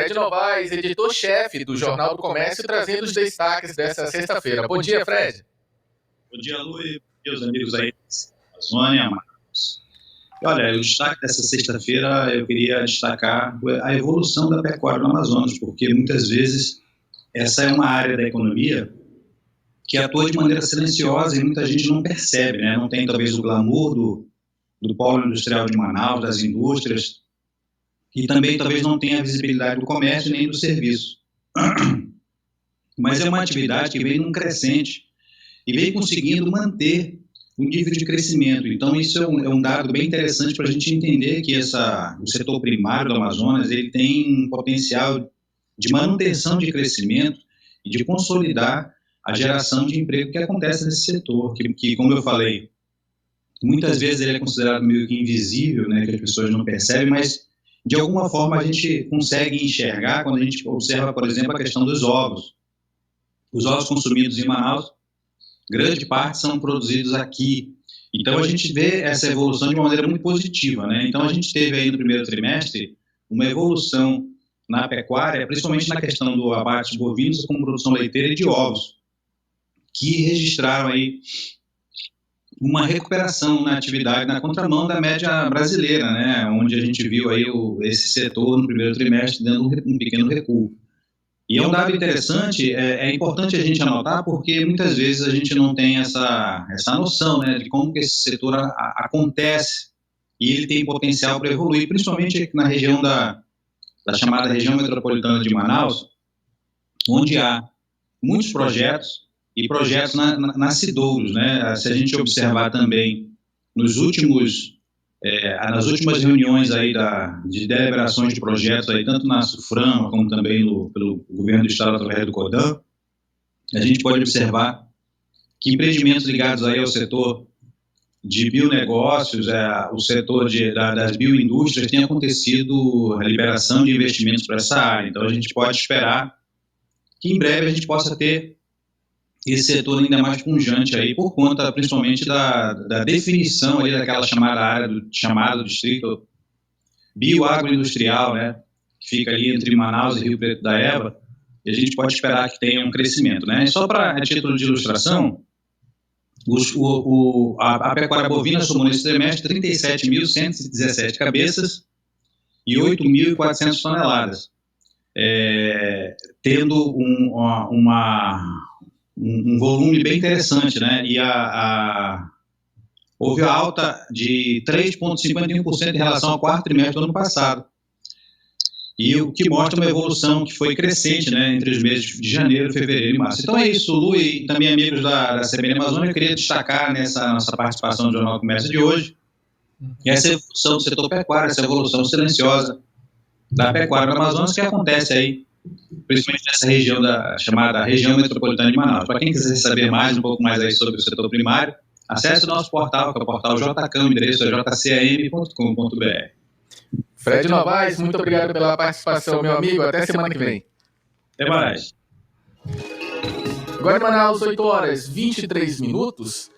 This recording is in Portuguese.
Fred Novaes, editor-chefe do Jornal do Comércio, trazendo os destaques dessa sexta-feira. Bom dia, Fred. Bom dia, Lu, e meus amigos aí da Amazônia, Marcos. Olha, o destaque dessa sexta-feira, eu queria destacar a evolução da pecuária no Amazonas, porque muitas vezes essa é uma área da economia que atua de maneira silenciosa e muita gente não percebe, né? Não tem talvez o glamour do polo industrial de Manaus, das indústrias, e também talvez não tenha a visibilidade do comércio nem do serviço. Mas é uma atividade que vem num crescente e vem conseguindo manter o nível de crescimento. Então, isso é um dado bem interessante para a gente entender que o setor primário do Amazonas ele tem um potencial de manutenção de crescimento e de consolidar a geração de emprego que acontece nesse setor, que como eu falei, muitas vezes ele é considerado meio que invisível, né, que as pessoas não percebem, mas de alguma forma a gente consegue enxergar quando a gente observa, por exemplo, a questão dos ovos. Os ovos consumidos em Manaus, grande parte são produzidos aqui. Então, a gente vê essa evolução de uma maneira muito positiva, né? Então, a gente teve aí no primeiro trimestre uma evolução na pecuária, principalmente na questão do abate de bovinos com produção leiteira e de ovos, que registraram aí uma recuperação na atividade na contramão da média brasileira, né? Onde a gente viu aí esse setor no primeiro trimestre dando um pequeno recuo. E é um dado interessante, é importante a gente anotar, porque muitas vezes a gente não tem essa noção, né, de como que esse setor acontece e ele tem potencial para evoluir, principalmente aqui na região da chamada região metropolitana de Manaus, onde há muitos projetos e projetos nascidouros, né? Se a gente observar também nas últimas reuniões aí de deliberações de projetos, aí, tanto na SUFRAMA como também pelo governo do estado através do CODAM, a gente pode observar que empreendimentos ligados aí ao setor de bionegócios, o setor das bioindústrias, tem acontecido a liberação de investimentos para essa área. Então, a gente pode esperar que em breve a gente possa ter esse setor ainda mais pujante aí, por conta principalmente da definição ali daquela chamada área chamado distrito bioagroindustrial, né, que fica ali entre Manaus e Rio Preto da Eva, e a gente pode esperar que tenha um crescimento, né. E só para título de ilustração, a pecuária bovina somou nesse trimestre 37.117 cabeças e 8.400 toneladas, tendo um volume bem interessante, né? E houve a alta de 3,51% em relação ao quarto trimestre do ano passado. E o que mostra uma evolução que foi crescente, né, entre os meses de janeiro, fevereiro e março. Então é isso, Lu, e também amigos da CBN Amazônia, eu queria destacar nessa nossa participação no Jornal do Comércio de hoje, essa evolução do setor pecuário, essa evolução silenciosa da pecuária do Amazonas que acontece aí, principalmente nessa região chamada região metropolitana de Manaus. Para quem quiser saber mais, um pouco mais aí sobre o setor primário, acesse o nosso portal, que é o portal JCAM, o endereço é jcam.com.br. Fred Novaes, muito obrigado pela participação, meu amigo. Até semana que vem. Até mais. Agora em Manaus, 8 horas 23 minutos.